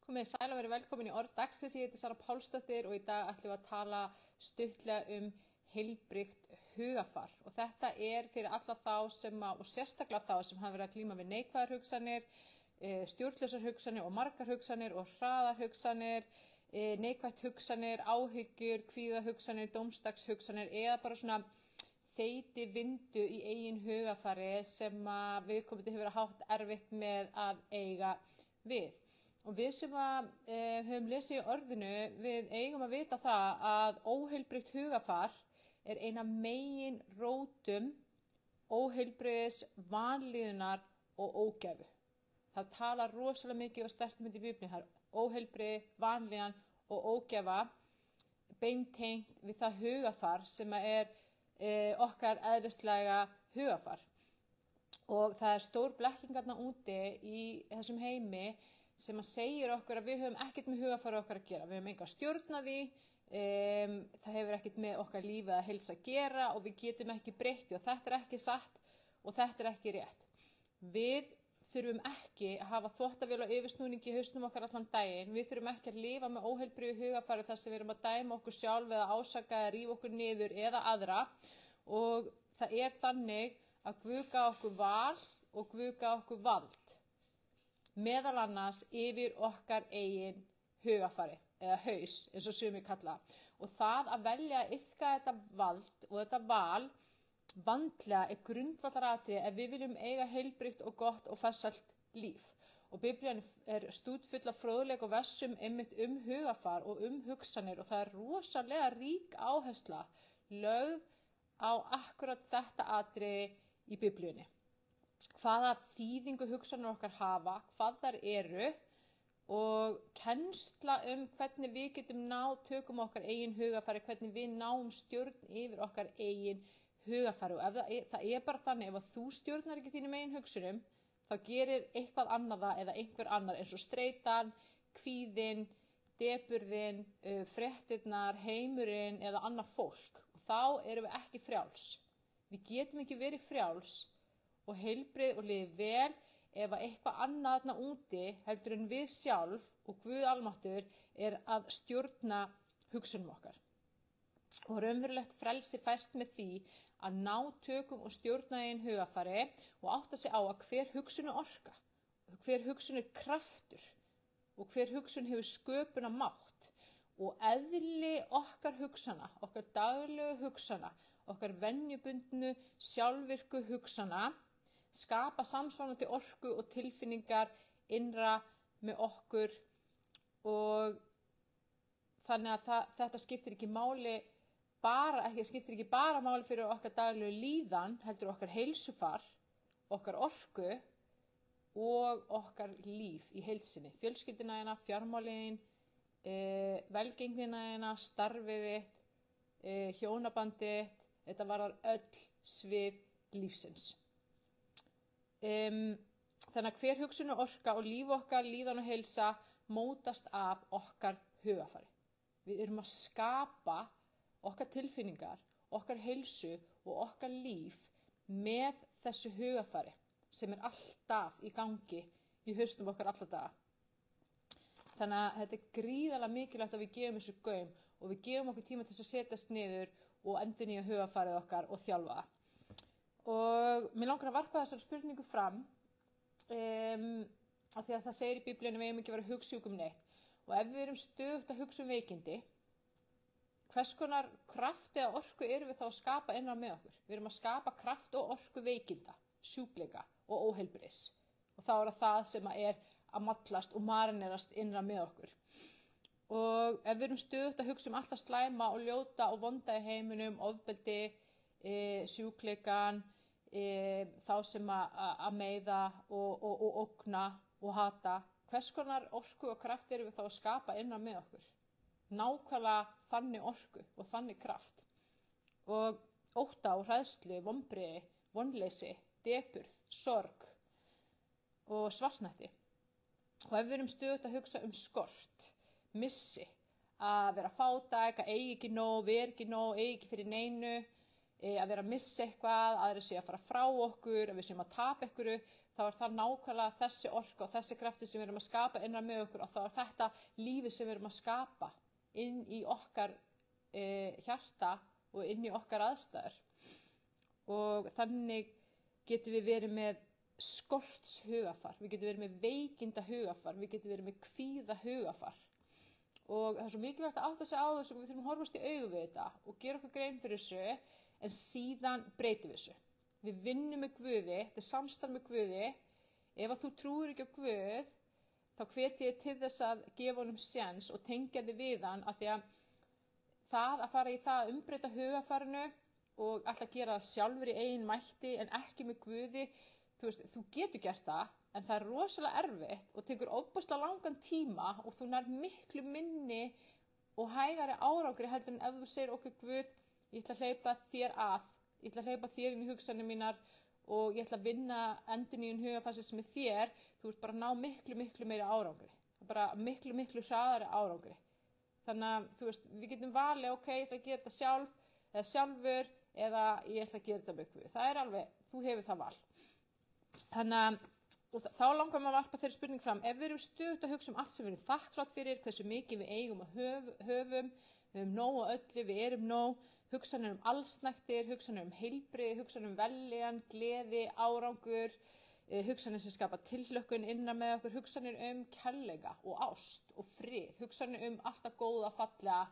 Komið sæl og verið velkomin í Orð dagsins. Ég heiti Sara Pálsdóttir og í dag ætlum við að tala stuttlega heilbrigt hugarfar. Og þetta fyrir alla þá og sérstaklega þá sem hafa verið að glíma við neikvæðar hugsanir, stjórnlausar hugsanir og margar hugsanir og hraðar hugsanir, neikvætt hugsanir, áhyggjur, kvíðahugsanir, dómsdagshugsanir eða bara svona feiti vindu í eigin hugafari sem viðkomandi hefur haft erfitt með að eiga við. Og við sem höfum lesið í orðinu, við eigum að vita það að óheilbrigt hugafar eina megin rótum óheilbrigðis, vanlíðunar og ógæfu. Það talar rosalega mikið og sterkt í Biblíunni. Það óheilbrigði, vanlíðan og ógæfa beintengt við það hugafar sem okkar eðlislæga hugafar. Og það stór blekking þarna úti í þessum heimi sem segir okkur að við höfum ekkert með hugafari okkar að gera. Við höfum enga stjórn að því, það hefur ekkert með okkar lífið að heilsa að gera og við getum ekki breytt og þetta ekki satt og þetta ekki rétt. Við þurfum ekki að hafa þvottavél og yfirsnúning í hausnum okkar allan daginn. Við þurfum ekki að lifa með óheilbrigðu hugafari þar sem við erum að dæma okkur sjálf eða ásaka eða rífa okkur niður eða aðra. Og það þannig að Guð gaf okkur val og Guð gaf okkur vald. Meðal annars yfir okkar eigin hugafari eða haus eins og sumir kalla. Og það að velja að iðka þetta vald og þetta val vandlega grundvallaratriði ef við viljum eiga heilbrigt og gott og farsælt líf. Og Biblían stútfull af fróðleik og versum einmitt hugafar og hugsanir og það rosalega rík áhersla lögð á akkurat þetta atriði í Biblíunni. Hvaða þýðingu hugsanir okkar hafa, hvað þær eru og kennsla hvernig við getum tökum okkar eigin hugafari, hvernig við náum stjórn yfir okkar eigin hugafari. Og það bara þannig, ef þú stjórnar ekki þínum eigin hugsunum, þá gerir eitthvað annað eða einhver annar eins og streitan, kvíðin, depurðin, fréttirnar, heimurinn eða annað fólk. Og þá erum við ekki frjáls. Við getum ekki verið frjáls og heilbrigð og liðið vel ef eitthvað annað þarna úti heldur en við sjálf og Guð almáttugur að stjórna hugsunum okkar. Og raunverulegt frelsi fæst með því að ná tökum og stjórna eigin hugafari og átta sig á að hver hugsun orka, hver hugsun kraftur og hver hugsun hefur sköpunarmátt. Og eðli okkar hugsana, okkar daglegu hugsana, okkar venjubundnu sjálfvirku hugsana skapa samsvarandi orku og tilfinningar innra með okkur og þannig að þetta skiptir ekki bara máli fyrir okkar daglegu líðan, heldur okkar heilsufar, okkar orku og okkar líf í heilsinni, fjölskylduna þína, fjármálin, velgengnina þína, starfið þitt, hjónabandið þitt, þetta varðar öll svið lífsins. Þannig að hver hugsun orka og líf okkar, líðan og heilsa mótast af okkar hugafari. Við erum að skapa okkar tilfinningar, okkar heilsu og okkar líf með þessu hugafari sem alltaf í gangi í hausnum okkar alla daga. Þannig að þetta gríðarlega mikilvægt að við gefum þessu gaum og við gefum okkur tíma til að setjast niður og endurnýja hugafarið okkar og þjálfa það. Og mér langar að varpa þessar spurningu fram af því að það segir í Biblíunni við eigum ekki að vera hugsjúk neitt. Og ef við erum stöðugt að hugsa veikindi, hvers konar kraft eða orku erum við þá að skapa innra með okkur? Við erum að skapa kraft og orku veikinda, sjúkleika og óheilbrigðis. Og þá það sem að mallast og marinerast innra með okkur. Og ef við erum stöðugt að hugsa alltaf slæma og ljóta og vonda í heiminum, ofbeldi, sjúkleikan, þá sem að meiða og ógna og hata, hvers konar orku og kraft erum við þá að skapa innan með okkur? Nákvæmlega þannig orku og þannig kraft. Og ótta og hræðslu, vonbrigði, vonleysi, depurð, sorg og svartnætti. Og ef við erum stöðugt að hugsa skort, missi, að vera fátæk, að eigi ekki nóg, vera ekki nóg, eigi ekki fyrir neinu, að vera að missa eitthvað, aðrir séu að fara frá okkur, að við séum að tapa einhverju, þá það nákvæmlega þessi orka og þessi kraftur sem við erum að skapa innan með okkur og þá þetta lífið sem við erum að skapa inn í okkar hjarta og inn í okkar aðstæður. Og þannig getum við verið með skorts hugafar, við getum verið með veikinda hugafar, við getum verið með kvíða hugafar. Og það svo mikilvægt að átta sig á þessu, við þurfum að horfast í augu við þetta og gera okkur grein fyrir þessu, en síðan breytum við þessu. Við vinnum með Guði, þetta samstarf með Guði. Ef að þú trúir ekki á Guð, þá hvet ég til þess að gefa honum séns og tengja þig við hann, af því að það að fara í það að umbreyta hugafarinu og alltaf gera það sjálfur í eigin mætti en ekki með Guði, þú getur gert það, en það rosalega erfitt og tekur ofboðslega langan tíma og þú nær miklu minni og hægari árangri heldur en ef þú segir okkur Guð, ég ætla að hleypa þér að, ég ætla að hleypa þér inn í hugsanir mínar og ég ætla að vinna endurnýjun hugafasins með þér, þú ert bara að ná miklu meiri árangri, bara miklu hraðari árangri. Þannig að við getum valið, ok, ég ætla að gera þetta sjálf eða sjálfur eða ég ætla að gera þetta með Guð. Það alveg, þú hefur það val. Þannig að þá langar maður að varpa þeirri spurning fram, ef við erum stöðugt að hugsa allt sem við erum þakklátt fyrir, hversu mikið við eigum og höfum, við höfum nóg og öllu, við erum nóg, hugsanir allsnægtir, hugsanir heilbrigði, hugsanir vellíðan, gleði, árangur, hugsanir sem skapa tilhlökkun innan með okkur, hugsanir kærleika og ást og frið, hugsanir alltaf góða, fallega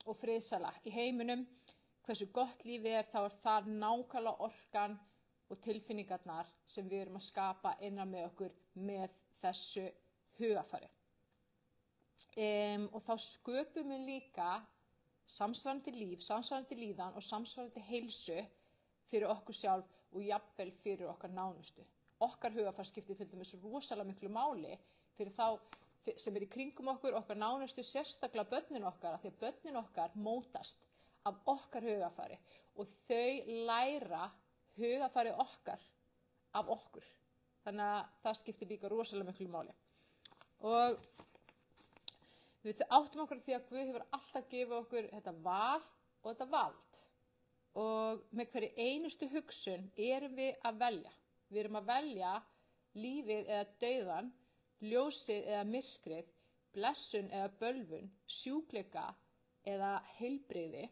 og friðsæla í heiminum, hversu gott lífið þá það nákvæmlega orkan og tilfinningarnar sem við erum að skapa innan með okkur með þessu hugafari. Og þá sköpum við líka samsvarandi líf, samsvarandi líðan og samsvarandi heilsu fyrir okkur sjálf og jafnvel fyrir okkar nánustu. Okkar hugafar skiptir til dæmis rosalega miklu máli fyrir þá sem í kringum okkur nánustu, sérstaklega börnin okkar, af því að börnin okkar mótast af okkar hugafari og þau læra hugafarið okkar af okkur. Þannig að það skiptir líka rosalega miklu máli. Og við áttum okkur því að Guð hefur alltaf gefið okkur þetta val og þetta vald. Og með hverju einustu hugsun erum við að velja. Við erum að velja lífið eða dauðan, ljósið eða myrkrið, blessun eða bölvun, sjúkleika eða heilbrigði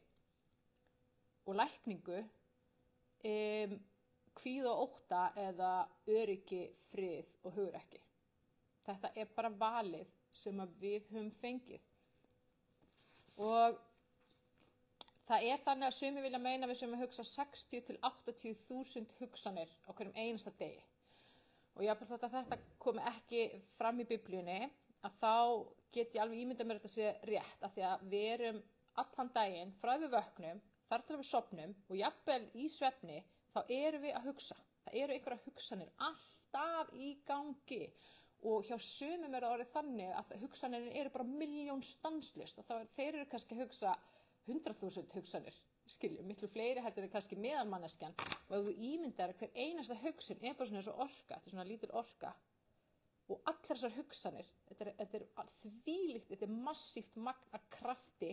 og lækningu, kvíða og ótta eða öryggi, frið og hugrekki. Þetta bara valið sem við höfum fengið. Og það þannig að sumir vilja meina við sem að hugsa 60 til 80.000 hugsanir á hverjum einasta degi. Og jafnvel þótt að þetta komi ekki fram í Biblíunni, að þá get ég alveg ímyndað mér þetta sé rétt, af því að við erum allan daginn frá við vöknum, þar til við sofnum og jafnvel í svefni, þá erum við að hugsa. Það eru einhverja hugsanir alltaf í gangi og hjá sumum það orðið þannig að hugsanir eru bara milljón stanslaust og þeir eru kannski að hugsa 100.000 hugsanir, miklu fleiri heldur er kannski meðalmanneskjan og ef þú ímyndar hver einasta hugsun bara svona eins og orka, þetta svona lítil orka og allar þessar hugsanir, þetta þvílíkt, þetta massíft magn af krafti,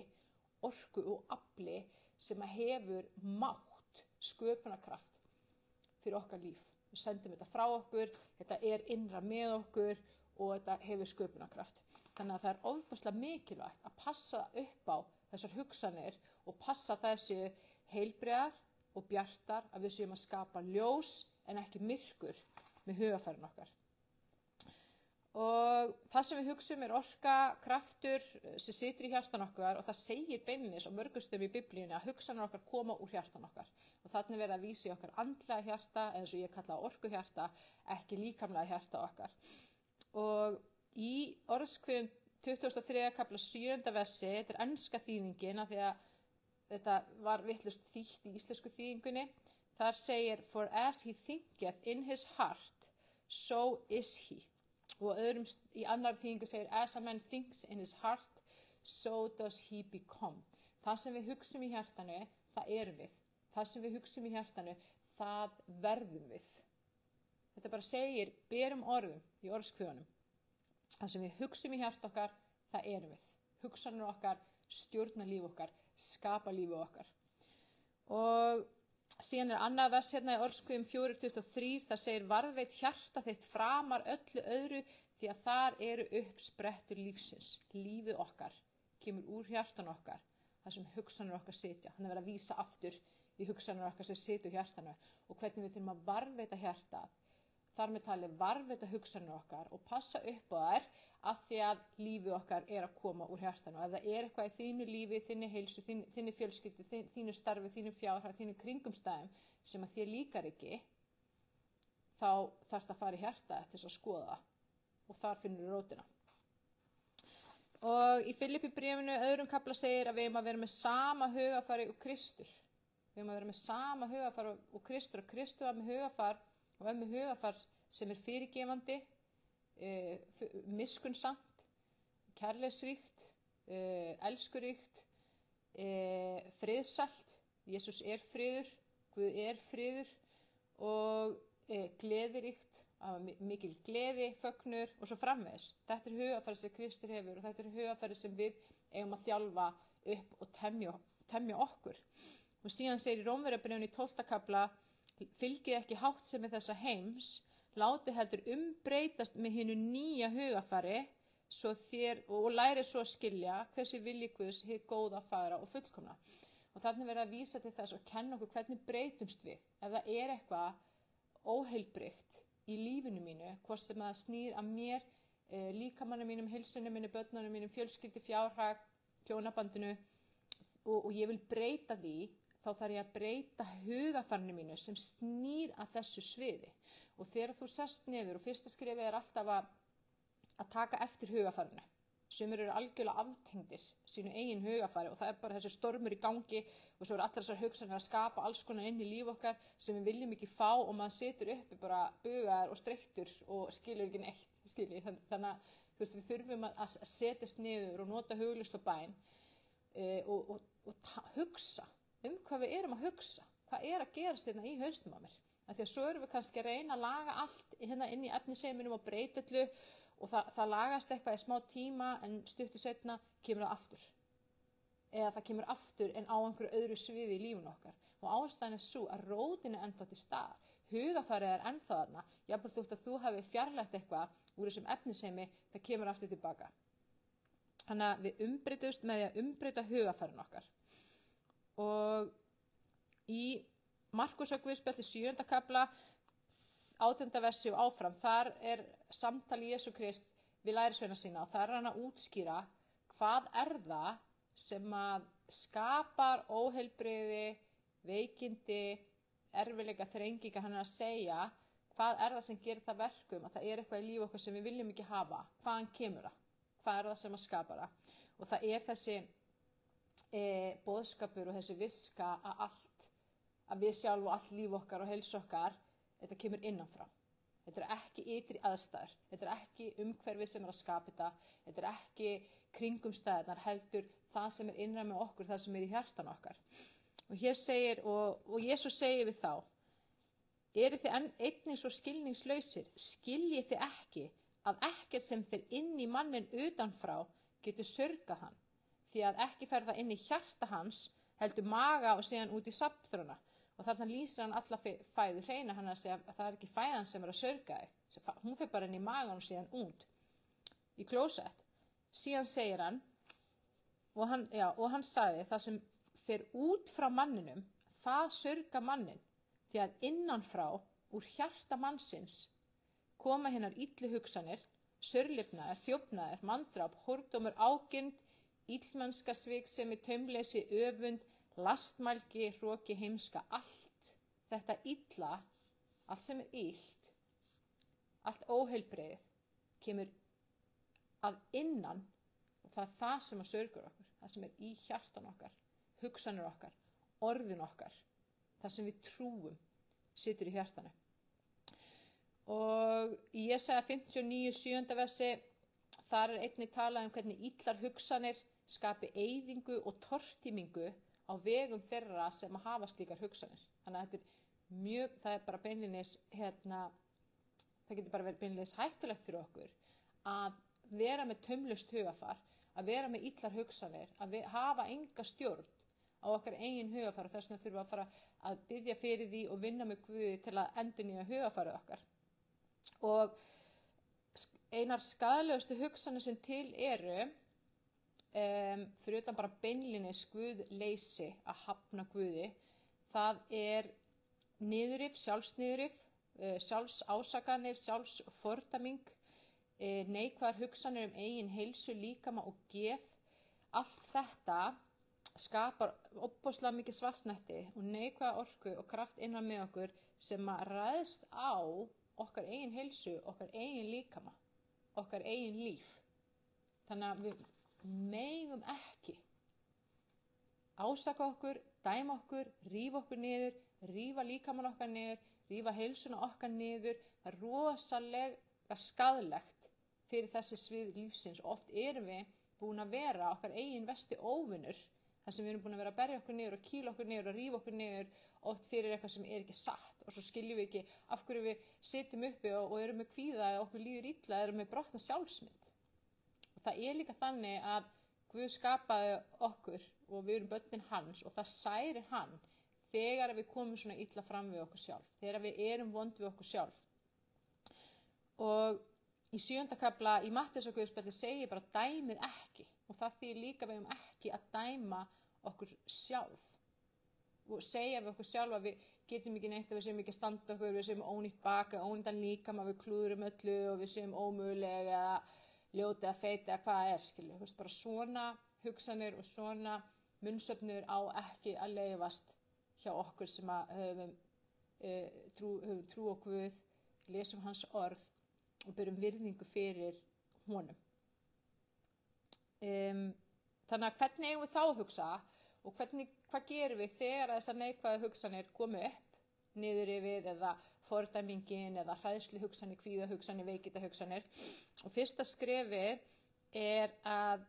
orku og afli sem hefur mátt, sköpunarkraft fyrir okkar líf. Við sendum þetta frá okkur, þetta innra með okkur og þetta hefur sköpunarkraft. Þannig að það ofboðslega mikilvægt að passa upp á þessar hugsanir og passa þessu heilbrigðar og bjartar, að við séum að skapa ljós en ekki myrkur með hugafærin okkar. Og það sem við hugsum orka, kraftur sem situr í hjartan okkar og það segir beinlínis á mörgustum í Biblíunni að hugsanir okkar koma úr hjartan okkar. Og þarna verið að vísa í okkar andlega hjarta, eða svo ég kalla orkuhjarta, ekki líkamlega hjarta okkar. Og í orðskviðum 23. kafla 7. versi, þetta enska þýðingin, af því að þetta var vitlaust þýtt í íslensku þýðingunni, þar segir, for as he thinketh in his heart, so is he. Og í annar þýðingu segir, as a man thinks in his heart, so does he become. Það sem við hugsum í hjartanu, það erum við. Það sem við hugsum í hjartanu, það verðum við. Þetta bara segir, berum orðum í orðskviðunum. Það sem við hugsum í hjart okkar, það erum við. Hugsanir okkar, stjórna líf okkar, skapa lífi okkar. Og síðan annað vers hérna í Orðskviðum 4:23, það segir varðveit hjarta þitt framar öllu öðru því að þar eru uppsprettur lífsins. Lífið okkar kemur úr hjartan okkar, þar sem hugsanir okkar sitja. Hann verið að vísa aftur í hugsanir okkar sem sitja úr hjartanu og hvernig við þurfum að varðveita hjartað. Þar með talið varðveita hugsanir okkar og passa upp á þær af því að lífið okkar að koma úr hjartanu. Ef það eitthvað í þínu lífi, þinni heilsu, þinni fjölskyldu, þínu starfi, þínu fjárhag, þínu kringumstæðum sem að þér líkar ekki, þá þarfst að fara í hjartað til þess að skoða það og þar finnur rótina. Og í Filippíbréfinu 2. kafla segir að við eigum að vera með sama hugafari og Kristur. Við eigum að vera með sama hugafar og Kristur og Kristur var með hugafar og var með hugafar sem fyrirgefandi, miskunnsamt, kærleiksríkt, elskuríkt, friðsælt. Jesús friður, Guð friður og gleðiríkt, mikil gleði, fögnur og svo framvegis. Þetta hugafari sem Kristur hefur og þetta hugafari sem við eigum að þjálfa upp og temja okkur. Og síðan segir í Rómverjabréfinu í 12. kafla, fylgið ekki háttsemi þessa heims, látið heldur umbreytast með hinu nýja hugafari og lærið svo að skilja hversu vilji Guðs hið góða, fagra og fullkomna. Og þannig verið að vísa til þess og kenna okkur hvernig breytumst við. Ef það eitthvað óheilbrigt í lífinu mínu, hvort sem það snýr að mér, líkamanum mínum, heilsunum mínum, börnunum mínum, fjölskyldu, fjárhag, hjónabandinu og ég vil breyta því, þá þarf ég að breyta hugafarinu mínu sem snýr að þessu sviði. Og þegar þú sest niður og fyrsta skrefið alltaf að taka eftir hugafarinu. Sumir eru algjörlega aftengdir sínu eigin hugafari og það bara þessi stormur í gangi og svo eru allar þessar hugsanir að skapa alls konar inn í líf okkar sem við viljum ekki fá og maður situr uppi bara bugaðar og streyktur og skilur ekki neitt. Þannig að við þurfum að setjast niður og nota huglist og bæn og hugsa hvað við erum að hugsa, hvað að gerast hérna í hausnum á mér. Af því að svo erum við kannski að reyna að laga allt hérna inn í efniseiminum og breyta öllu og það lagast eitthvað í smá tíma en stuttu seinna kemur það aftur. Eða það kemur aftur en á einhverju öðru sviði í lífun okkar. Og ástæðan svo að rótin ennþá til staðar. Hugafarið ennþá þarna. Jafnvel þótt að þú hafi fjarlægt eitthvað úr þessum efniseimi, það kemur aftur tilbaka. Þannig að við umbreytumst með því að umbreyta hugafarið okkar. Og í Markúsar Guðspjalli 7. kafla 18. versi og áfram, þar samtali Jesú Krist við lærisveina sína og þar hann að útskýra hvað það sem að skapar óheilbrigði, veikindi, erfiðleika, þrenginga, hann að segja hvað það sem gerir það verkum að það eitthvað í lífi okkar sem við viljum ekki hafa, hvaðan kemur það, hvað það sem að skapa það og það þessi boðskapur og þessi viska að við sjálf og allt líf okkar og heilsu okkar, þetta kemur innanfrá. Þetta ekki ytri aðstæður, þetta ekki umhverfið sem að skapa þetta ekki kringumstæðunar, heldur það sem innra með okkur, það sem í hjartan okkar. Og hér segir, og Jesús segir við þá, eru þið einnig svo skilningslausir, skiljið þið ekki að ekkert sem fer inn í mannin utanfrá getur sörgað hann, því að ekki fer það inn í hjarta hans, heldur maga og síðan út í safnþruna. Og þarna lýsir hann alla fæðu hreina, hann að segja að það ekki fæðan sem að sörga þig. Hún fer bara inn í magan og síðan út í klósett. Síðan segir hann, og hann sagði það sem fer út frá manninum, það sörga mannin, því að innanfrá úr hjarta mannsins koma hinnar illu hugsanir, sörlifnaðir, þjófnaðir, manndráp, hórdómur, ágirnd, illmennska, sviksemi, taumleysi, öfund, lastmælgi, hroki, heimska, allt þetta illa, allt sem illt, allt óheilbrigð kemur að innan og það sem að sörgur okkur, það sem í hjartan okkar, hugsanir okkar, orðin okkar, það sem við trúum situr í hjartanu. Og í Jesaja 59, 7. versi, þar einnig talað hvernig illar hugsanir skapi eyðingu og tortímingu á vegum þeirra sem að hafa slíkar hugsanir. Þannig að það bara beinlínis, það getur bara verið beinlínis hættulegt fyrir okkur að vera með taumlaust hugafar, að vera með illar hugsanir, að hafa enga stjórn á okkar eigin hugafar og þess vegna þurfum við að fara að biðja fyrir því og vinna með Guði til að endurnýja hugafarið okkar. Og einar skaðlegustu hugsanir sem til eru, fyrir utan bara beinlínis guðleysi, að hafna Guði, það er niðurrif, sjálfsniðurrif, sjálfsásakanir, sjálfsfordæming, neikvæðar hugsanir eigin heilsu, líkama og geð. Allt þetta skapar ofboðslega mikið svartnætti og neikvæða orku og kraft innan með okkur sem að ræðst á okkar eigin heilsu, okkar eigin líkama, okkar eigin líf. Þannig að við megum ekki ásaka okkur, dæma okkur, rífa okkur niður, rífa líkamann okkar niður, rífa heilsuna okkar niður. Það er rosalega skaðlegt fyrir þessi svið lífsins og oft erum við búin að vera okkar eigin versti óvinur, þar sem við erum búin að vera að berja okkur niður og kýla okkur niður og rífa okkur niður oft fyrir eitthvað sem er ekki satt og svo skiljum við ekki af hverju við sitjum uppi og erum með kvíða eða okkur líður illa eða erum með brotna sjálfsmynd. Og það er líka þannig að Guð skapaði okkur og við erum börnin hans og það særir hann þegar við komum svona illa fram við okkur sjálf, þegar við erum vond við okkur sjálf. Og í 7. kafla í Matteusarguðspjalli segir bara dæmið ekki og það þýðir líka við ekki að dæma okkur sjálf og segja við okkur sjálf að við getum ekki neitt, að við séum ekki að standa okkur, við séum ónýtt baka, ónýttan líkama, við klúðurum öllu og við séum ómögulega eða ljóti að feita eða hvað er, skilju. Bara svona hugsanir og svona munnsöfnur á ekki að leyfast hjá okkur sem að höfum trú á Guð, lesum hans orð og byrjum virðingu fyrir honum. Þannig að hvernig eigum við þá að hugsa og hvað gerum við þegar þessar neikvæðu hugsanir komu upp, niður yfir eða fordæmingin eða hræðslu hugsanir, kvíða hugsanir, veikita hugsanir. Og fyrsta skrefið er að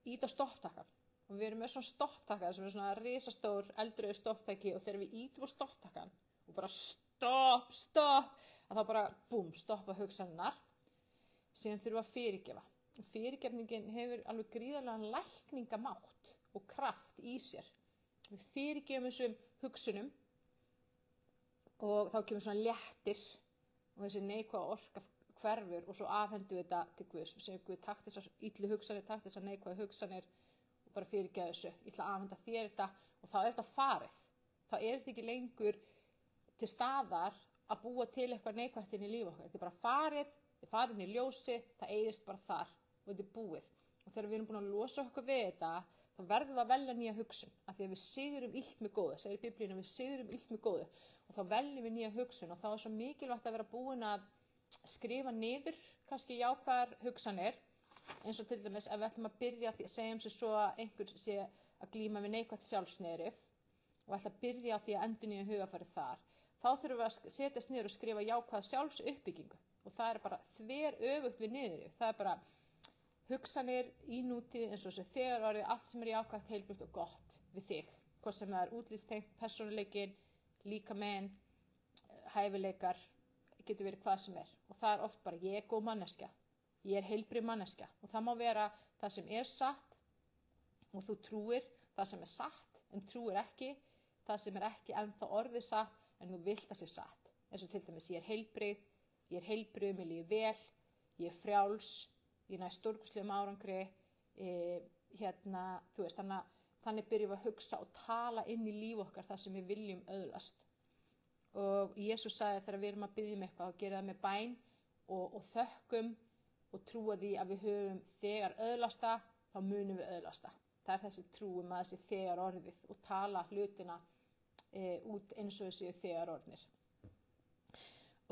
íta stopptakkan. Og við erum með svona stopptakka sem er svona risastór eldröðu stopptaki og þegar við ítum á stopptakkan og bara stopp, að þá bara búm, stoppa hugsanirnar. Síðan þurfum við að fyrirgefa. Og fyrirgefningin hefur alveg gríðarlegan lækningamátt og kraft í sér. Við fyrirgefum þessum hugsunum og þá kemur svona léttir og þessi neikvæða orka hverfur og svo afhendum við þetta til Guðs. Við segjum Guð, takk þessar illu hugsanir, takk þessar neikvæðu hugsanir og bara fyrirgefa þessu. Ég ætla að afhenda þér þetta og þá er þetta farið. Þá er þetta ekki lengur til staðar að búa til eitthvað neikvætt inn í líf okkar. Þetta er bara farið, þetta er farið inn í ljósi, það eyðist bara þar og þetta er búið. Og þegar við erum búin að losa okkur við þetta, þá verðum við að velja nýja hugsun. Af því að við sigrum illt með góðu, segir Biblíun, við sigrum illt með góðu. Og þá veljum við nýja hugsun og þá er svo mikilvægt að vera búin að skrifa niður kannski jákvæðar hugsanir, eins og til dæmis ef við ætlum að byrja því að segjum sér svo að einhver sé að glíma við neikvætt sjálfsniðurrif og ætla að byrja því að endurnýja hugafarið þar, þá þurfum við að setjast niður og skrifa jákvæða sjálfsuppbyggingu og það er bara þver öfugt við niðurrif. Það er bara hugsanir í nútíð eins og þessi þegar orðið allt sem er jákvætt, heilbrigt og gott við þig, hvort sem það er útlitstengt, persónuleikin, líkaminn, hæfileikar, getur verið hvað sem er. Og það er oft bara ég er góð manneskja, ég er heilbrigð manneskja og það má vera það sem er satt og þú trúir það sem er satt en trúir ekki það sem er ekki ennþá orðið satt en þú vilt það sé satt. Eins og til dæmis ég er heilbrigð, mér líður vel, ég er frjáls, ég næ stórkostlegum árangri, þú veist, þannig byrjum við að hugsa og tala inn í líf okkar það sem við viljum öðlast. Og Jesús sagði þegar við erum að biðja eitthvað og gera það með bæn og þökkum og trúa því að við höfum þegar öðlasta, þá munum við öðlasta. Það er þessi trúum að þessi þegar orðið og tala hlutina út eins og þessi þegar orðnir.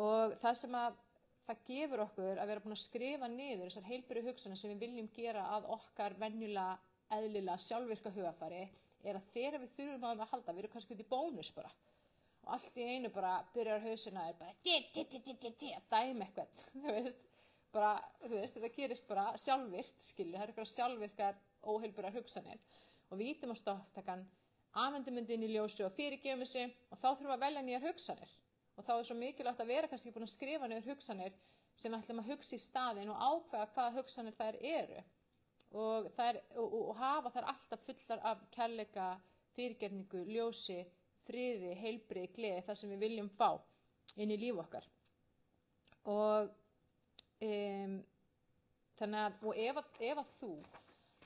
Og það sem að það gefur okkur að vera búin að skrifa niður þessar heilbrigðu hugsanir sem við viljum gera að okkar venjulega, eðlilega, sjálfvirka hugafari er að þegar við þurfum að halda, við erum kannski út í bónus bara og allt í einu bara byrjar hausina er bara að dæma eitthvað, þú veist, þetta gerist bara sjálfvirt, skilju, það er eitthvað sjálfvirkar óheilbrigðar hugsanir og við ítum á stopptakkan, afhendum inn í ljósi og fyrirgefum þessu og þá þurfum að velja nýjar hugsanir. Og þá er svo mikilvægt að vera kannski búin að skrifa niður hugsanir sem við ætlum að hugsa í staðinn og ákveða hvaða hugsanir þær eru. Og hafa þær alltaf fullar af kærleika, fyrirgefningu, ljósi, friði, heilbrigði, gleði, það sem við viljum fá inn í líf okkar. Og þannig að, og ef að þú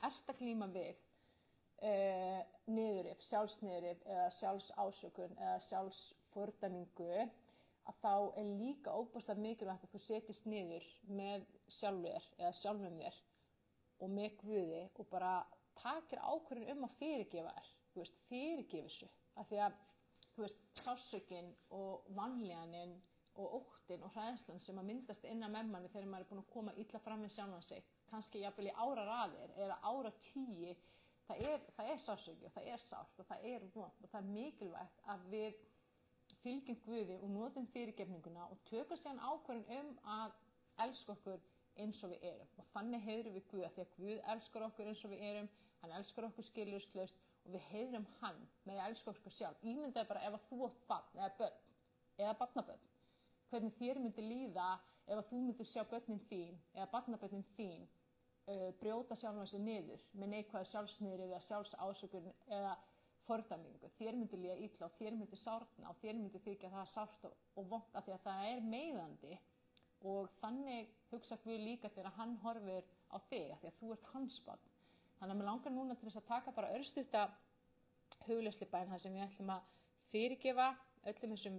ert að glíma við niðurrif, sjálfsniðurrif eða sjálfsásökun eða sjálfsfordæmingu, að þá líka óbúslega mikilvægt að þú setjist niður með sjálfur eða sjálfum þér og með Guði og bara takir ákvörðun að fyrirgefa þér, fyrirgefa þessu, af því að, sásökin og vanlíðanin og óttinn og hræðslan sem að myndast innan með manni þegar maður búinn að koma illa fram við sjálfan sig, kannski jafnvel í áraraðir eða áratugi, það er sásöki og það er sárt og það er vont og það er mikilvægt að við fylgjum Guði og notum fyrirgefninguna og tökum síðan ákvörðun að elska okkur eins og við erum. Og þannig heiðrum við Guð, því að Guð elskar okkur eins og við erum, hann elskar okkur skilyrðislaust og við heiðrum hann með að elska okkur sjálf. Ímyndaðu bara ef að þú átt barn eða börn eða barnabörn, hvernig þér myndi líða ef að þú myndir sjá börnin þín eða barnabörnin þín brjóta sjálfan sig niður með neikvæðu sjálfsniðri eða sjálfsásökun eða fordæmingu. Þér myndi líða illa og þér myndi sárna og þér myndi þykja það sárt og vont af því að það er meiðandi og þannig hugsa Guð líka þegar hann horfir á þig af því að þú ert hans barn. Þannig að mér langar núna til þess að taka bara örstutta hugleiðslubæn þar sem við ætlum að fyrirgefa öllum þessum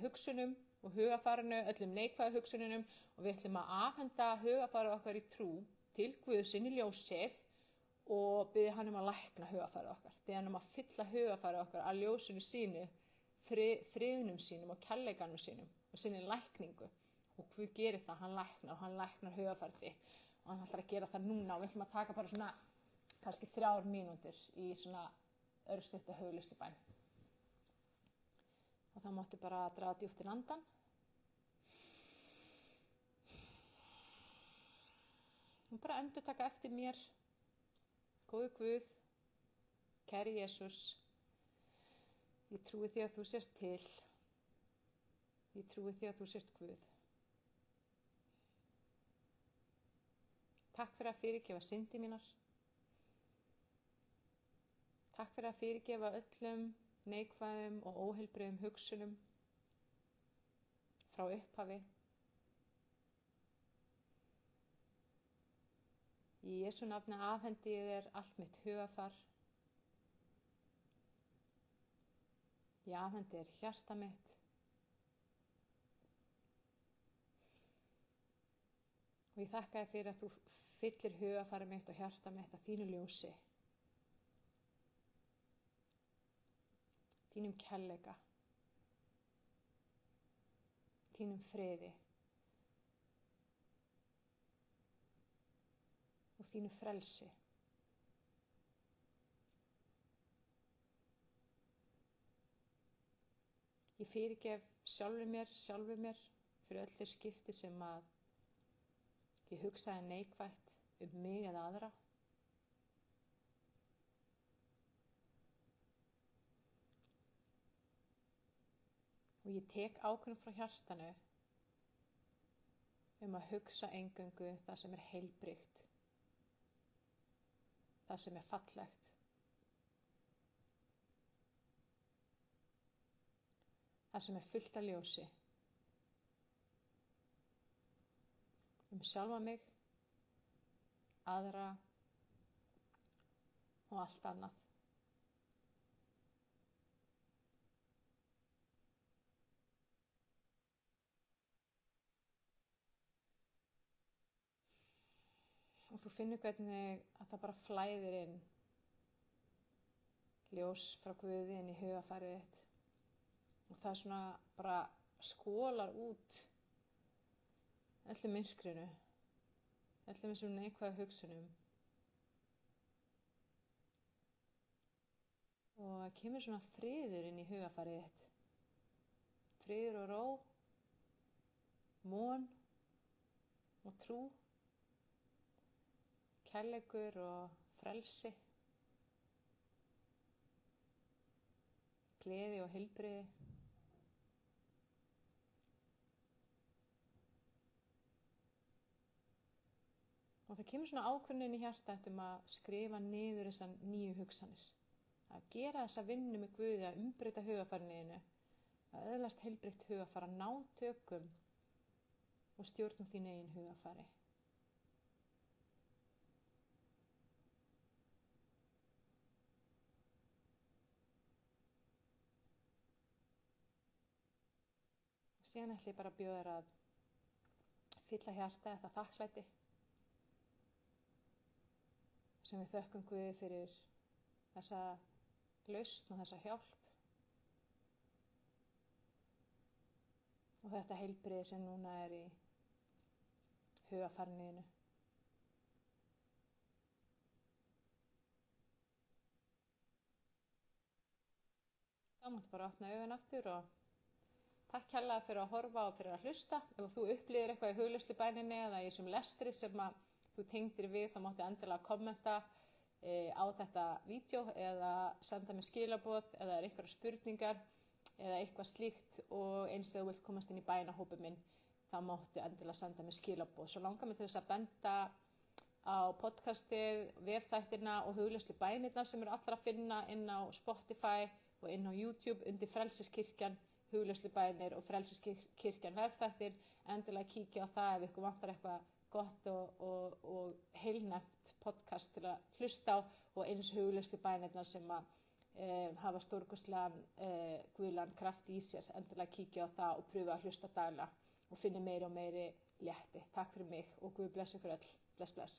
hugsunum og hugafarinu, öllum neikvæðu hugsununum og við ætlum að afhenda hugafarið okkar í trú til Guðs inn í ljósið og biðja hann að lækna hugafarið okkar. Biðja hann að fylla hugafarið okkar að ljósinu sínu, friðnum sínum og kærleikanum sínum og sinni lækningu. Og Guð gerir það, hann læknar hugafarið þitt og hann ætlar að gera það núna og við ætlum að taka bara svona kannski 3 mínútur í svona örstutta hugleiðslubæn. Og þá máttu bara draga djúpt inn andann. Og bara endurtaka eftir mér. Góði Guð, kæri Jesús, ég trúi því að þú sért til. Ég trúi því að þú sért Guð. Takk fyrir að fyrirgefa syndi mínar. Takk fyrir að fyrirgefa öllum neikvæðum og óheilbrigðum hugsunum frá upphafi. Í Jesú nafni afhendi ég þér allt mitt hugafar. Ég afhendi þér hjarta mitt. Og ég þakka þér fyrir að þú fyllir hugafarið mitt og hjarta mitt að þínu ljósi. Þínum kærleika. Þínum friði. Og þínu frelsi. Ég fyrirgef sjálfur mér fyrir öll þeir skipti sem að ég hugsaði neikvætt mig eða aðra. Og ég tek ákvörðun frá hjartanu að hugsa eingöngu það sem heilbrigt. Það sem fallegt. Það sem fullt af ljósi. Sjálfa mig, aðra og allt annað. Og þú finnur hvernig að það bara flæðir inn ljós frá Guði inn í hugafarið þitt. Og það svona bara skólar út öllu myrkrinu, öllum þessum neikvæðu hugsunum. Og það kemur svona friður inn í hugafarið þitt. Friður og ró, von og trú. Kærleikur og frelsi, gleði og heilbrigði. Og það kemur svona ákvörðun inn í hjarta að skrifa niður þessar nýju hugsanir. að gera þessa vinnu með Guði, að umbreyta hugarfarinu, að öðlast heilbrigt hugarfar, að ná tökum og stjórnum þín eigin hugarfari. Og síðan ætla ég bara að bjóða þér að fylla hjarta þetta þakklæti sem við þökkum Guði fyrir þessa lausn og þessa hjálp og þetta heilbrigði sem núna er í hugarfarinu. Þá máttu bara opna augun aftur og takk kærlega fyrir að horfa og fyrir að hlusta. Ef þú upplifir eitthvað í hugleiðslubæninni eða í þessum lestri sem að þú tengdir við, þá máttu endilega kommenta á þetta vídeo eða senda mér skilaboð eða er einhverjar spurningar eða eitthvað slíkt, og eins og þú vilt komast inn í bænahópi minn, þá máttu endilega senda mér skilaboð. Svo langar mér til þess að benda á podcastið, vefþættina og hugleiðslubænirnar sem eru allar að finna inn á Spotify og inn á YouTube undir Frelsiskirkjan hugleiðslubænir og Frelsiskirkjan vefþættir. Endilega kíkja á það ef ykkur vantar eitthvað gott og heilnæmt podcast til að hlusta á, og eins hugleiðslubænirnar sem að hafa stórkostlegan guðlegan kraft í sér. Endilega kíkja á það og pröfa að hlusta daglega og finna meiri og meiri létti. Takk fyrir mig og Guð blessi ykkur öll. Bless, bless.